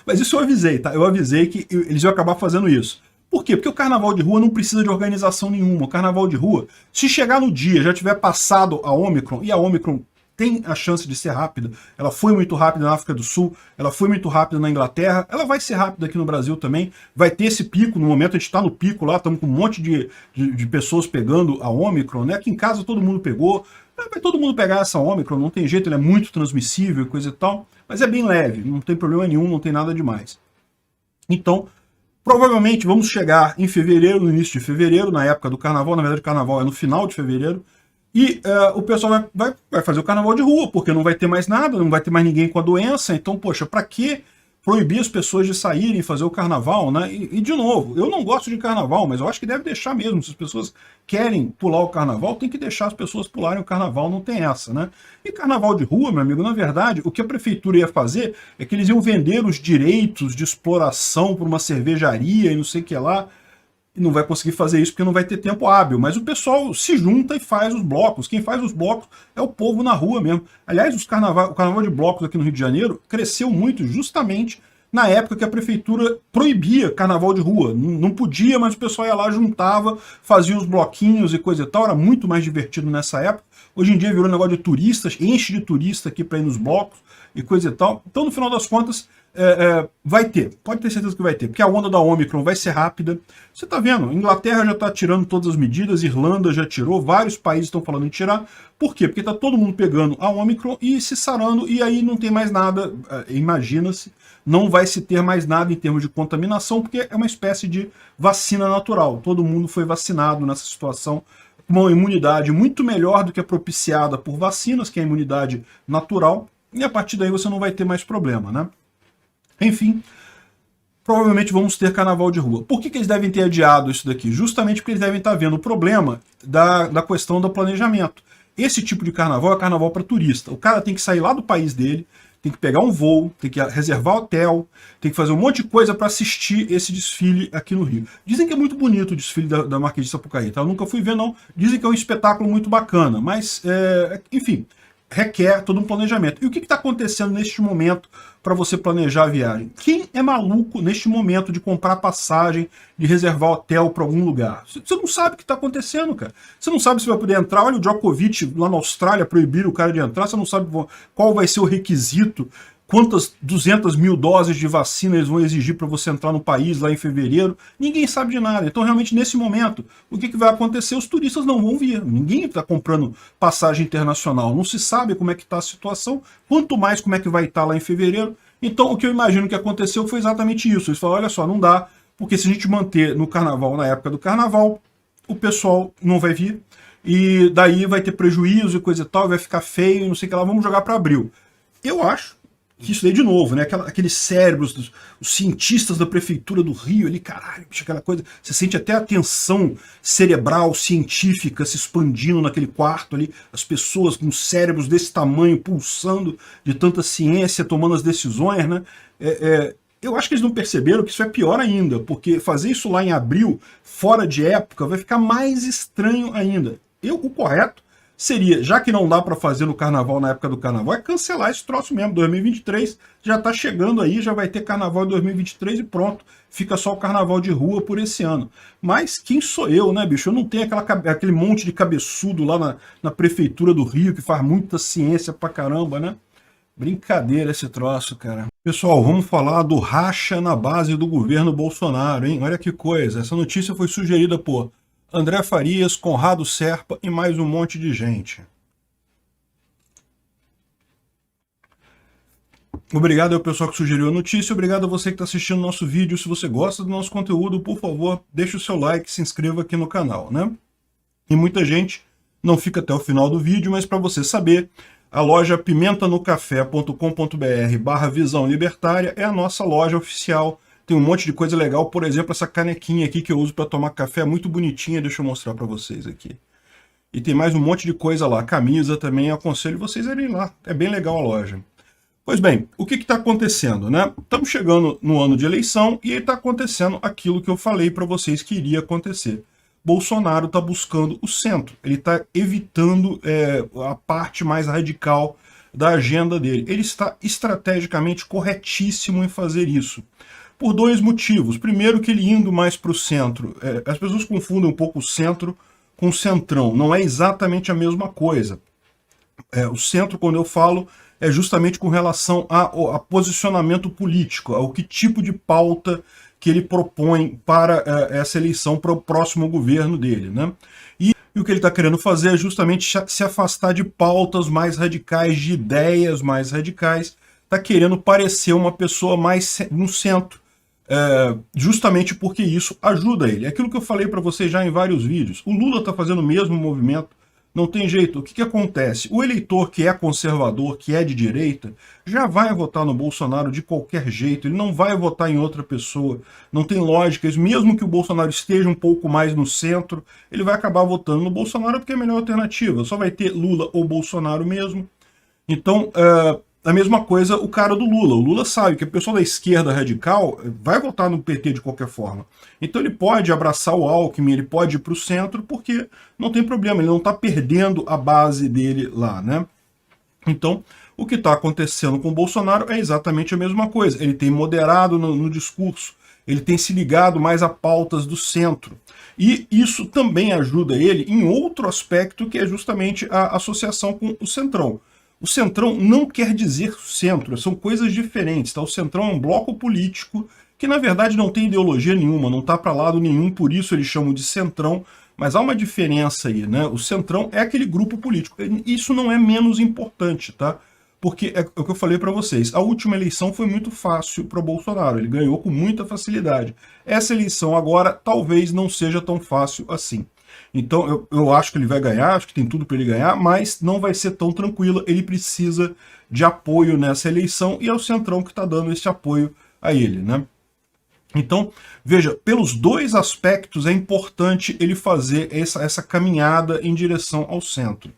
Mas isso eu avisei, tá? Eu avisei que eles iam acabar fazendo isso. Por quê? Porque o carnaval de rua não precisa de organização nenhuma. O carnaval de rua, se chegar no dia, já tiver passado a Ômicron, e a Ômicron tem a chance de ser rápida, ela foi muito rápida na África do Sul, ela foi muito rápida na Inglaterra, ela vai ser rápida aqui no Brasil também, vai ter esse pico, no momento a gente está no pico lá, estamos com um monte de pessoas pegando a Ômicron, né? Aqui em casa todo mundo pegou, vai todo mundo pegar essa Ômicron, não tem jeito, ele é muito transmissível e coisa e tal, mas é bem leve, não tem problema nenhum, não tem nada demais. Então, provavelmente vamos chegar em fevereiro, no início de fevereiro, na época do carnaval, na verdade o carnaval é no final de fevereiro, e o pessoal vai fazer o carnaval de rua, porque não vai ter mais nada, não vai ter mais ninguém com a doença, então, poxa, para que proibir as pessoas de saírem e fazer o carnaval, né? E, de novo, eu não gosto de carnaval, mas eu acho que deve deixar mesmo. Se as pessoas querem pular o carnaval, tem que deixar as pessoas pularem o carnaval, não tem essa, né? E carnaval de rua, meu amigo, na verdade, o que a prefeitura ia fazer é que eles iam vender os direitos de exploração para uma cervejaria e não sei o que lá, e não vai conseguir fazer isso porque não vai ter tempo hábil, mas o pessoal se junta e faz os blocos. Quem faz os blocos é o povo na rua mesmo. Aliás, o carnaval de blocos aqui no Rio de Janeiro cresceu muito justamente na época que a prefeitura proibia carnaval de rua. Não podia, mas o pessoal ia lá, juntava, fazia os bloquinhos e coisa e tal, era muito mais divertido nessa época. Hoje em dia virou um negócio de turistas, enche de turista aqui para ir nos blocos e coisa e tal. Então, no final das contas, vai ter, pode ter certeza que vai ter, porque a onda da Ômicron vai ser rápida. Você está vendo, Inglaterra já está tirando todas as medidas, Irlanda já tirou, vários países estão falando em tirar. Por quê? Porque está todo mundo pegando a Ômicron e se sarando, e aí não tem mais nada, imagina-se, não vai se ter mais nada em termos de contaminação, porque é uma espécie de vacina natural. Todo mundo foi vacinado nessa situação, com uma imunidade muito melhor do que a propiciada por vacinas, que é a imunidade natural, e a partir daí você não vai ter mais problema, né? Enfim, provavelmente vamos ter carnaval de rua. Por que eles devem ter adiado isso daqui? Justamente porque eles devem estar vendo o problema da questão do planejamento. Esse tipo de carnaval é carnaval para turista. O cara tem que sair lá do país dele, tem que pegar um voo, tem que reservar hotel, tem que fazer um monte de coisa para assistir esse desfile aqui no Rio. Dizem que é muito bonito o desfile da Marquês de Sapucaí, tá? Eu nunca fui ver, não. Dizem que é um espetáculo muito bacana, mas, enfim, requer todo um planejamento. E o que está acontecendo neste momento para você planejar a viagem? Quem é maluco neste momento de comprar passagem, de reservar hotel para algum lugar? Você não sabe o que está acontecendo, cara. Você não sabe se vai poder entrar. Olha o Djokovic lá na Austrália proibiram o cara de entrar. Você não sabe qual vai ser o requisito, quantas 200 mil doses de vacina eles vão exigir para você entrar no país lá em fevereiro. Ninguém sabe de nada. Então, realmente, nesse momento, o que vai acontecer? Os turistas não vão vir. Ninguém está comprando passagem internacional. Não se sabe como é que está a situação, quanto mais como é que vai estar lá em fevereiro. Então, o que eu imagino que aconteceu foi exatamente isso. Eles falaram, olha só, não dá, porque se a gente manter no carnaval, na época do carnaval, o pessoal não vai vir, e daí vai ter prejuízo e coisa e tal, vai ficar feio, não sei o que lá, vamos jogar para abril. Eu acho que isso daí de novo, né? Aqueles cérebros, os cientistas da prefeitura do Rio ali, caralho, aquela coisa, você sente até a tensão cerebral, científica se expandindo naquele quarto ali, as pessoas com cérebros desse tamanho, pulsando de tanta ciência, tomando as decisões, né? eu acho que eles não perceberam que isso é pior ainda, porque fazer isso lá em abril, fora de época, vai ficar mais estranho ainda. O correto seria, já que não dá para fazer no carnaval, na época do carnaval, é cancelar esse troço mesmo. 2023 já está chegando aí, já vai ter carnaval em 2023 e pronto. Fica só o carnaval de rua por esse ano. Mas quem sou eu, né, bicho? Eu não tenho aquele monte de cabeçudo lá na prefeitura do Rio que faz muita ciência pra caramba, né? Brincadeira esse troço, cara. Pessoal, vamos falar do racha na base do governo Bolsonaro, hein? Olha que coisa. Essa notícia foi sugerida por André Farias, Conrado Serpa e mais um monte de gente. Obrigado ao pessoal que sugeriu a notícia, obrigado a você que está assistindo o nosso vídeo. Se você gosta do nosso conteúdo, por favor, deixe o seu like, se inscreva aqui no canal, né? E muita gente não fica até o final do vídeo, mas para você saber, a loja pimentanocafé.com.br/visão libertária é a nossa loja oficial. Tem um monte de coisa legal, por exemplo, essa canequinha aqui que eu uso para tomar café, muito bonitinha, deixa eu mostrar para vocês aqui. E tem mais um monte de coisa lá, camisa também, aconselho vocês a irem lá, é bem legal a loja. Pois bem, o que está acontecendo, né? Estamos chegando no ano de eleição e está acontecendo aquilo que eu falei para vocês que iria acontecer. Bolsonaro está buscando o centro, ele está evitando a parte mais radical da agenda dele. Ele está estrategicamente corretíssimo em fazer isso, por dois motivos. Primeiro, que ele indo mais para o centro, as pessoas confundem um pouco o centro com o centrão, não é exatamente a mesma coisa. O centro, quando eu falo, é justamente com relação a posicionamento político, ao que tipo de pauta que ele propõe para essa eleição, para o próximo governo dele, né? E o que ele está querendo fazer é justamente se afastar de pautas mais radicais, de ideias mais radicais, está querendo parecer uma pessoa mais no centro, justamente porque isso ajuda ele. É aquilo que eu falei para vocês já em vários vídeos. O Lula está fazendo o mesmo movimento. Não tem jeito. O que acontece? O eleitor que é conservador, que é de direita, já vai votar no Bolsonaro de qualquer jeito. Ele não vai votar em outra pessoa. Não tem lógica. Mesmo que o Bolsonaro esteja um pouco mais no centro, ele vai acabar votando no Bolsonaro porque é a melhor alternativa. Só vai ter Lula ou Bolsonaro mesmo. Então, a mesma coisa o cara do Lula. O Lula sabe que a pessoa da esquerda radical vai votar no PT de qualquer forma. Então ele pode abraçar o Alckmin, ele pode ir para o centro, porque não tem problema, ele não está perdendo a base dele lá, né? Então, o que está acontecendo com o Bolsonaro é exatamente a mesma coisa. Ele tem moderado no discurso, ele tem se ligado mais a pautas do centro. E isso também ajuda ele em outro aspecto, que é justamente a associação com o centrão. O centrão não quer dizer centro, são coisas diferentes. Tá? O centrão é um bloco político que, na verdade, não tem ideologia nenhuma, não está para lado nenhum, por isso eles chamam de centrão, mas há uma diferença aí, né? O centrão é aquele grupo político. Isso não é menos importante, tá? Porque é o que eu falei para vocês, a última eleição foi muito fácil para o Bolsonaro, ele ganhou com muita facilidade. Essa eleição agora talvez não seja tão fácil assim. Então eu acho que ele vai ganhar, acho que tem tudo para ele ganhar, mas não vai ser tão tranquila, ele precisa de apoio nessa eleição e é o Centrão que está dando esse apoio a ele, né? Então, veja, pelos dois aspectos é importante ele fazer essa caminhada em direção ao centro.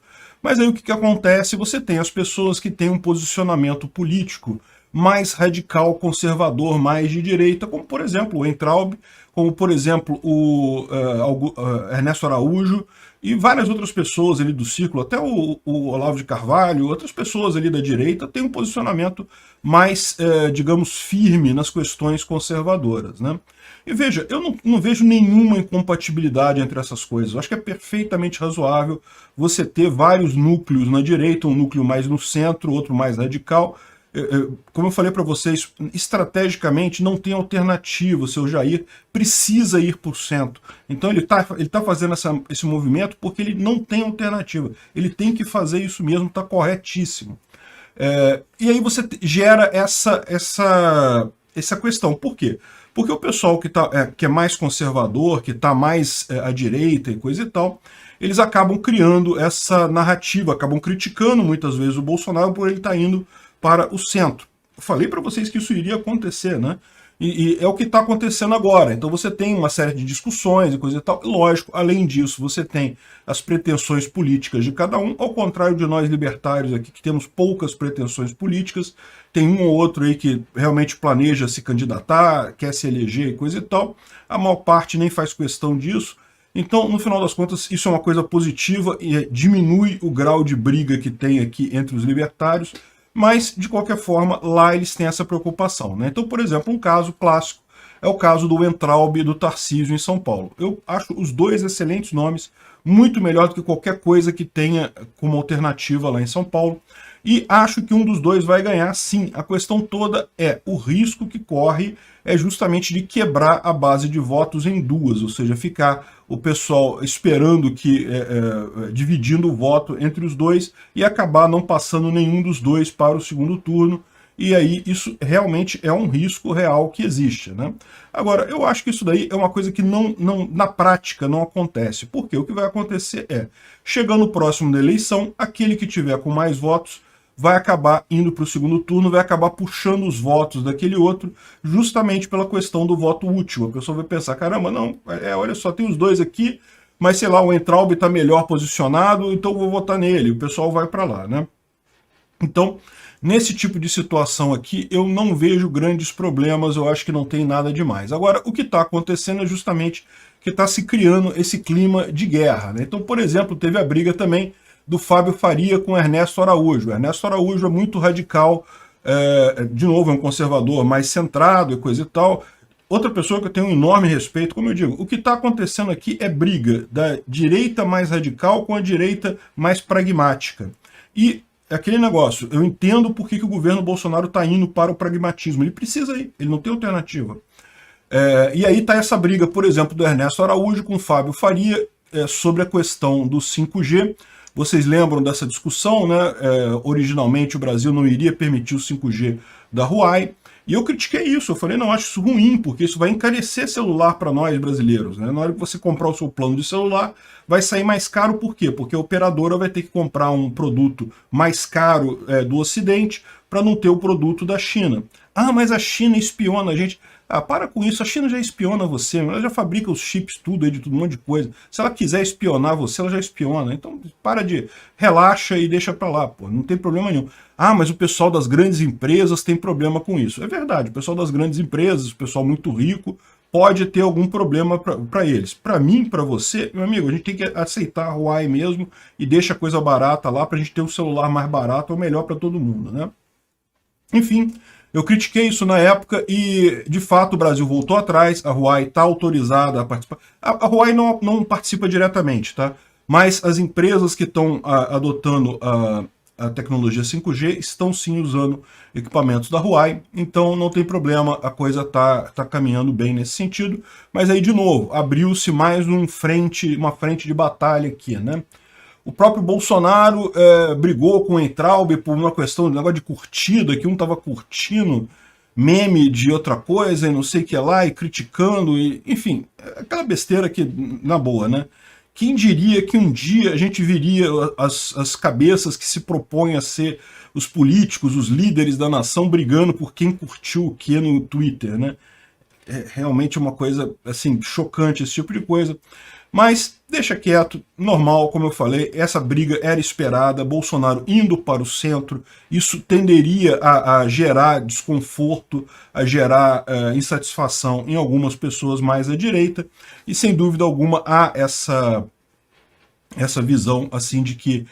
Mas aí o que acontece? Você tem as pessoas que têm um posicionamento político mais radical, conservador, mais de direita, como por exemplo o Weintraub, como por exemplo o Ernesto Araújo e várias outras pessoas ali do círculo, até o Olavo de Carvalho, outras pessoas ali da direita têm um posicionamento mais, digamos, firme nas questões conservadoras, né? E veja, eu não vejo nenhuma incompatibilidade entre essas coisas. Eu acho que é perfeitamente razoável você ter vários núcleos na direita, um núcleo mais no centro, outro mais radical. Como eu falei para vocês, estrategicamente não tem alternativa. O seu Jair precisa ir por centro. Então ele tá fazendo esse movimento porque ele não tem alternativa. Ele tem que fazer isso mesmo, está corretíssimo. E aí você gera essa questão. Por quê? Porque o pessoal que é mais conservador, que está mais à direita e coisa e tal, eles acabam criando essa narrativa, acabam criticando muitas vezes o Bolsonaro por ele estar indo para o centro. Eu falei para vocês que isso iria acontecer, né? E é o que está acontecendo agora. Então você tem uma série de discussões e coisa e tal. E lógico, além disso, você tem as pretensões políticas de cada um, ao contrário de nós libertários aqui, que temos poucas pretensões políticas. Tem um ou outro aí que realmente planeja se candidatar, quer se eleger e coisa e tal. A maior parte nem faz questão disso. Então, no final das contas, isso é uma coisa positiva e diminui o grau de briga que tem aqui entre os libertários, mas, de qualquer forma, lá eles têm essa preocupação, né? Então, por exemplo, um caso clássico é o caso do Weintraub e do Tarcísio em São Paulo. Eu acho os dois excelentes nomes, muito melhor do que qualquer coisa que tenha como alternativa lá em São Paulo, e acho que um dos dois vai ganhar sim. A questão toda é o risco que corre é justamente de quebrar a base de votos em duas, ou seja, ficar o pessoal esperando que dividindo o voto entre os dois e acabar não passando nenhum dos dois para o segundo turno. E aí isso realmente é um risco real que existe, né? Agora, eu acho que isso daí é uma coisa que na prática não acontece. Porque o que vai acontecer é, chegando próximo da eleição, aquele que tiver com mais votos vai acabar indo para o segundo turno, vai acabar puxando os votos daquele outro, justamente pela questão do voto útil. A pessoa vai pensar, caramba, não, olha só, tem os dois aqui, mas sei lá, o Weintraub está melhor posicionado, então vou votar nele, o pessoal vai para lá, né? Então, nesse tipo de situação aqui, eu não vejo grandes problemas, eu acho que não tem nada demais. Agora, o que está acontecendo é justamente que está se criando esse clima de guerra, né? Então, por exemplo, teve a briga também do Fábio Faria com Ernesto Araújo. Ernesto Araújo é muito radical, de novo, é um conservador mais centrado e coisa e tal. Outra pessoa que eu tenho um enorme respeito, como eu digo, o que está acontecendo aqui é briga da direita mais radical com a direita mais pragmática. E aquele negócio, eu entendo por que o governo Bolsonaro está indo para o pragmatismo. Ele precisa ir, ele não tem alternativa. E aí está essa briga, por exemplo, do Ernesto Araújo com o Fábio Faria sobre a questão do 5G. Vocês lembram dessa discussão, né? Originalmente o Brasil não iria permitir o 5G da Huawei, e eu critiquei isso, eu falei, não, acho isso ruim, porque isso vai encarecer celular para nós brasileiros, né? Na hora que você comprar o seu plano de celular, vai sair mais caro, por quê? Porque a operadora vai ter que comprar um produto mais caro do Ocidente para não ter o produto da China. Ah, mas a China espiona a gente. Ah, para com isso, a China já espiona você, ela já fabrica os chips, tudo aí, de tudo, um monte de coisa. Se ela quiser espionar você, ela já espiona. Então, relaxa e deixa pra lá, pô, não tem problema nenhum. Ah, mas o pessoal das grandes empresas tem problema com isso. É verdade, o pessoal das grandes empresas, o pessoal muito rico, pode ter algum problema para eles. Para mim, para você, meu amigo, a gente tem que aceitar a Huawei mesmo e deixa a coisa barata lá pra gente ter um celular mais barato ou melhor para todo mundo, né? Enfim, eu critiquei isso na época e, de fato, o Brasil voltou atrás, a Huawei está autorizada a participar. A Huawei não participa diretamente, tá? Mas as empresas que estão adotando a tecnologia 5G estão sim usando equipamentos da Huawei, então não tem problema, a coisa tá caminhando bem nesse sentido. Mas aí, de novo, abriu-se mais uma frente de batalha aqui, né? O próprio Bolsonaro brigou com o Weintraub por uma questão de negócio de curtida, que um estava curtindo meme de outra coisa e não sei o que lá, e criticando, enfim, aquela besteira que, na boa, né? Quem diria que um dia a gente viria as cabeças que se propõem a ser os políticos, os líderes da nação, brigando por quem curtiu o que no Twitter, né? É realmente uma coisa, assim, chocante esse tipo de coisa. Mas deixa quieto, normal, como eu falei, essa briga era esperada, Bolsonaro indo para o centro, isso tenderia a gerar desconforto, a gerar insatisfação em algumas pessoas mais à direita, e sem dúvida alguma há essa visão assim de que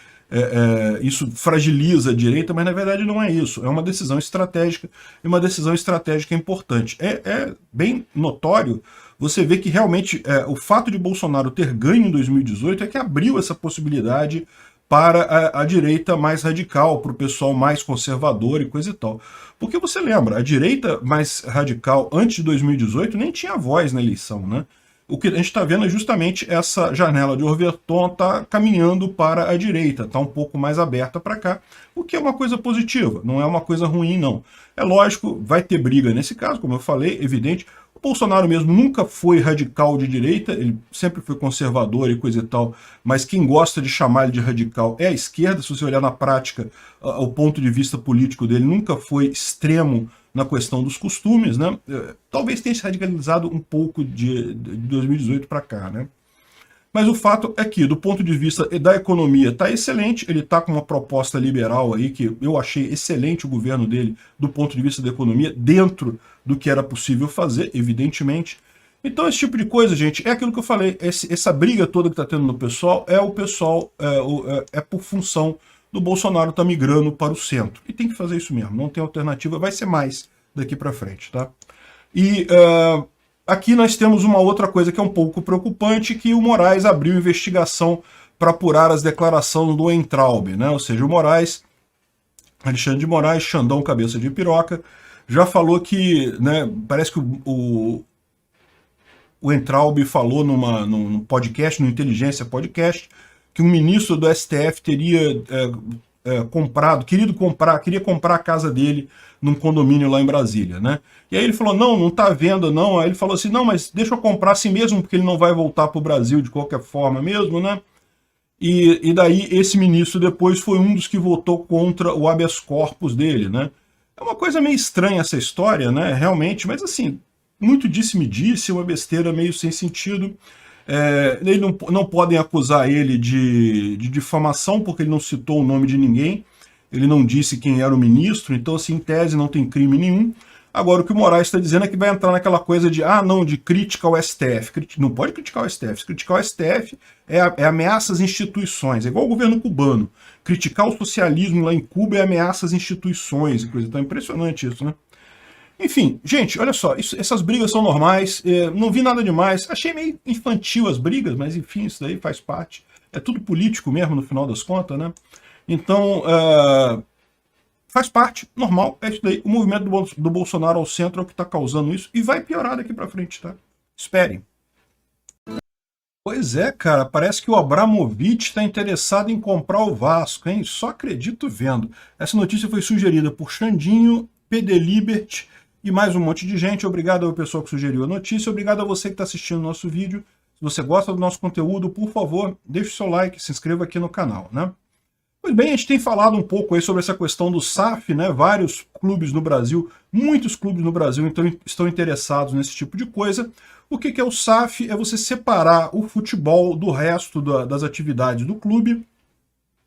isso fragiliza a direita, mas na verdade não é isso, é uma decisão estratégica, e uma decisão estratégica importante. É bem notório você vê que realmente o fato de Bolsonaro ter ganho em 2018 é que abriu essa possibilidade para a direita mais radical, para o pessoal mais conservador e coisa e tal. Porque você lembra, a direita mais radical antes de 2018 nem tinha voz na eleição, né? O que a gente está vendo é justamente essa janela de Overton está caminhando para a direita, está um pouco mais aberta para cá, o que é uma coisa positiva, não é uma coisa ruim, não. É lógico, vai ter briga nesse caso, como eu falei, evidente. O Bolsonaro mesmo nunca foi radical de direita, ele sempre foi conservador e coisa e tal, mas quem gosta de chamar ele de radical é a esquerda. Se você olhar na prática, o ponto de vista político dele nunca foi extremo na questão dos costumes, né? Talvez tenha se radicalizado um pouco de 2018 para cá, né? Mas o fato é que, do ponto de vista da economia, está excelente. Ele está com uma proposta liberal aí, que eu achei excelente o governo dele, do ponto de vista da economia, dentro do que era possível fazer, evidentemente. Então, esse tipo de coisa, gente, é aquilo que eu falei. Essa briga toda que está tendo no pessoal, é por função do Bolsonaro estar migrando para o centro. E tem que fazer isso mesmo, não tem alternativa, vai ser mais daqui para frente, tá? E aqui nós temos uma outra coisa que é um pouco preocupante, que o Moraes abriu investigação para apurar as declarações do Weintraub, né? Ou seja, o Moraes, Alexandre de Moraes, Xandão cabeça de piroca, já falou que, né, parece que o Weintraub falou num podcast, no Inteligência Podcast, que um ministro do STF teria queria comprar a casa dele num condomínio lá em Brasília, né? E aí ele falou, não tá à venda não. Aí ele falou assim, não, mas deixa eu comprar assim mesmo, porque ele não vai voltar para o Brasil de qualquer forma mesmo, né? E daí esse ministro depois foi um dos que votou contra o habeas corpus dele, né? É uma coisa meio estranha essa história, né? Realmente, mas assim, muito disse-me-disse, uma besteira meio sem sentido. Ele não podem acusar ele de difamação, porque ele não citou o nome de ninguém, ele não disse quem era o ministro, então assim, em tese não tem crime nenhum. Agora o que o Moraes está dizendo é que vai entrar naquela coisa de, de crítica ao STF. Não pode criticar o STF. Se criticar o STF é ameaça às instituições, é igual o governo cubano. Criticar o socialismo lá em Cuba é ameaça às instituições, e coisa. Então é impressionante isso, né? Enfim, gente, olha só, essas brigas são normais, não vi nada demais, achei meio infantil as brigas, mas enfim, isso daí faz parte. É tudo político mesmo, no final das contas, né? Então, faz parte, normal, é isso daí. O movimento do Bolsonaro ao centro é o que está causando isso, e vai piorar daqui para frente, tá? Esperem. Pois é, cara, parece que o Abramovich está interessado em comprar o Vasco, hein? Só acredito vendo. Essa notícia foi sugerida por Xandinho, PD Libert e mais um monte de gente. Obrigado ao pessoal que sugeriu a notícia, obrigado a você que está assistindo o nosso vídeo. Se você gosta do nosso conteúdo, por favor, deixe o seu like, se inscreva aqui no canal, né? Pois bem, a gente tem falado um pouco aí sobre essa questão do SAF, né? Vários clubes no Brasil, muitos clubes no Brasil estão interessados nesse tipo de coisa. O que é o SAF? É você separar o futebol do resto das atividades do clube,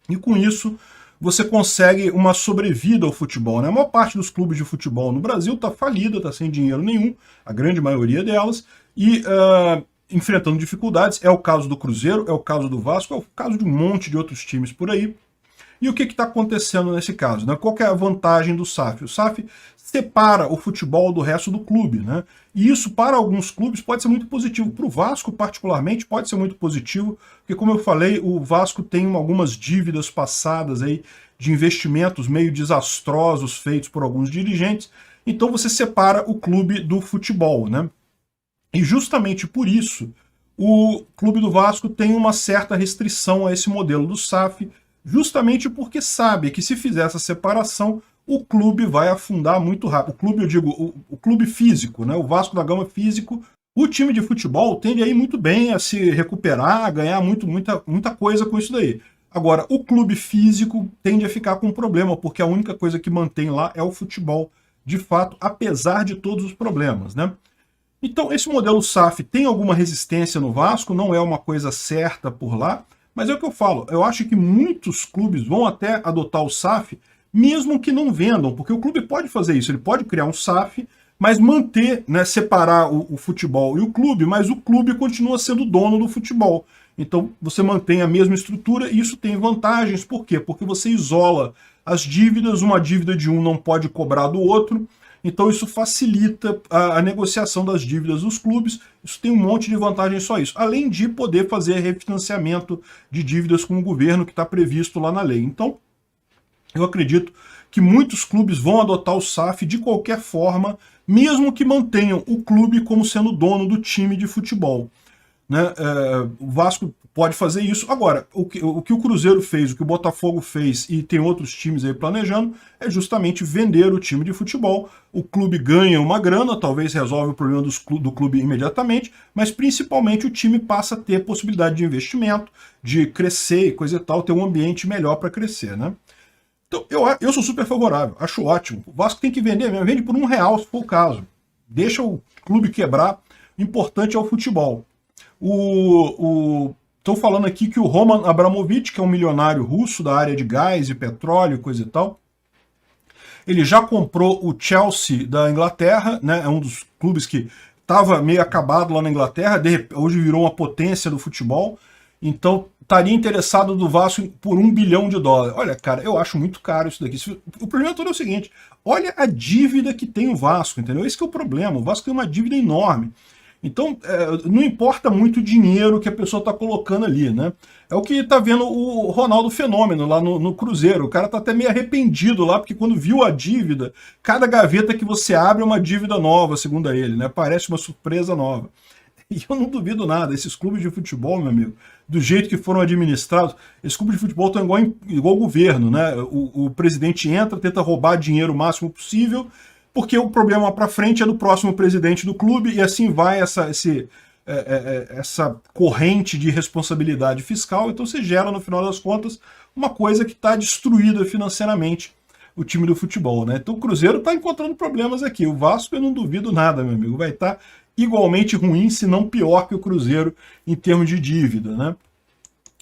e com isso você consegue uma sobrevida ao futebol, né? A maior parte dos clubes de futebol no Brasil está falida, está sem dinheiro nenhum, a grande maioria delas, e enfrentando dificuldades. É o caso do Cruzeiro, é o caso do Vasco, é o caso de um monte de outros times por aí. E o que está acontecendo nesse caso, né? Qual que é a vantagem do SAF? O SAF separa o futebol do resto do clube, né? E isso, para alguns clubes, pode ser muito positivo. Para o Vasco, particularmente, pode ser muito positivo, porque, como eu falei, o Vasco tem algumas dívidas passadas aí de investimentos meio desastrosos feitos por alguns dirigentes. Então você separa o clube do futebol, né? E justamente por isso, o clube do Vasco tem uma certa restrição a esse modelo do SAF, justamente porque sabe que se fizer essa separação, o clube vai afundar muito rápido. O clube, eu digo, o clube físico, né? O Vasco da Gama físico. O time de futebol tende a ir muito bem, a se recuperar, a ganhar muita coisa com isso daí. Agora, o clube físico tende a ficar com problema, porque a única coisa que mantém lá é o futebol, de fato, apesar de todos os problemas, né? Então, esse modelo SAF tem alguma resistência no Vasco, não é uma coisa certa por lá, mas é o que eu falo, eu acho que muitos clubes vão até adotar o SAF, mesmo que não vendam, porque o clube pode fazer isso, ele pode criar um SAF, mas manter, né, separar o futebol e o clube, mas o clube continua sendo dono do futebol. Então você mantém a mesma estrutura e isso tem vantagens. Por quê? Porque você isola as dívidas, uma dívida de um não pode cobrar do outro, então isso facilita a negociação das dívidas dos clubes, isso tem um monte de vantagens só isso, além de poder fazer refinanciamento de dívidas com o governo que está previsto lá na lei. Então, eu acredito que muitos clubes vão adotar o SAF de qualquer forma, mesmo que mantenham o clube como sendo dono do time de futebol, né? O Vasco pode fazer isso. Agora, o que o Cruzeiro fez, o que o Botafogo fez e tem outros times aí planejando, é justamente vender o time de futebol. O clube ganha uma grana, talvez resolve o problema do clube imediatamente, mas principalmente o time passa a ter possibilidade de investimento, de crescer e coisa e tal, ter um ambiente melhor para crescer, né? Então, eu sou super favorável, acho ótimo. O Vasco tem que vender mesmo, vende por R$1 se for o caso. Deixa o clube quebrar, o importante é o futebol. Estou falando aqui que o Roman Abramovich, que é um milionário russo da área de gás e petróleo, coisa e tal, ele já comprou o Chelsea da Inglaterra, né? É um dos clubes que estava meio acabado lá na Inglaterra, hoje virou uma potência do futebol, então estaria interessado do Vasco por $1 bilhão. Olha, cara, eu acho muito caro isso daqui. O problema todo é o seguinte, olha a dívida que tem o Vasco, entendeu? Esse que é o problema, o Vasco tem uma dívida enorme. Então, não importa muito o dinheiro que a pessoa está colocando ali, né? É o que está vendo o Ronaldo Fenômeno lá no Cruzeiro. O cara está até meio arrependido lá, porque quando viu a dívida, cada gaveta que você abre é uma dívida nova, segundo ele, né? Parece uma surpresa nova. E eu não duvido nada, esses clubes de futebol, meu amigo, do jeito que foram administrados, esses clubes de futebol estão igual o governo, né? O presidente entra, tenta roubar dinheiro o máximo possível, porque o problema para frente é do próximo presidente do clube, e assim vai essa corrente de responsabilidade fiscal. Então você gera, no final das contas, uma coisa que está destruída financeiramente, o time do futebol, né? Então o Cruzeiro está encontrando problemas aqui. O Vasco eu não duvido nada, meu amigo, vai estar igualmente ruim, se não pior que o Cruzeiro em termos de dívida, né?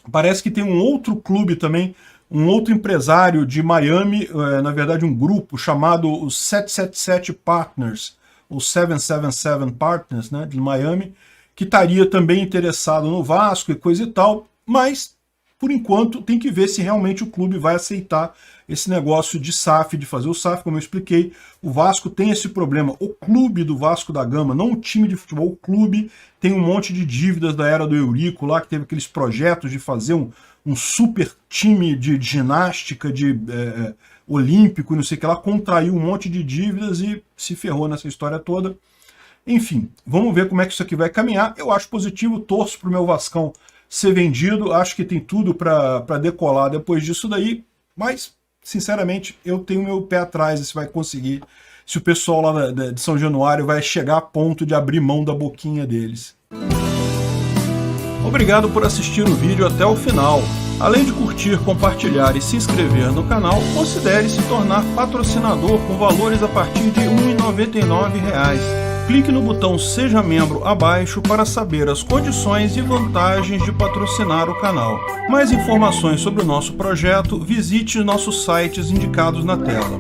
Parece que tem um outro clube também, um outro empresário de Miami, na verdade um grupo chamado os 777 Partners, ou 777 Partners, né, de Miami, que estaria também interessado no Vasco e coisa e tal, mas, por enquanto, tem que ver se realmente o clube vai aceitar esse negócio de SAF, de fazer o SAF, como eu expliquei. O Vasco tem esse problema, o clube do Vasco da Gama, não o time de futebol, o clube tem um monte de dívidas da era do Eurico lá, que teve aqueles projetos de fazer um super time de ginástica, olímpico, não sei o que lá, contraiu um monte de dívidas e se ferrou nessa história toda. Enfim, vamos ver como é que isso aqui vai caminhar. Eu acho positivo, torço para o meu Vascão ser vendido, acho que tem tudo para decolar depois disso daí, mas, sinceramente, eu tenho meu pé atrás se vai conseguir, se o pessoal lá de São Januário vai chegar a ponto de abrir mão da boquinha deles. Obrigado por assistir o vídeo até o final. Além de curtir, compartilhar e se inscrever no canal, considere se tornar patrocinador com valores a partir de R$ 1,99. Clique no botão Seja Membro abaixo para saber as condições e vantagens de patrocinar o canal. Mais informações sobre o nosso projeto, visite nossos sites indicados na tela.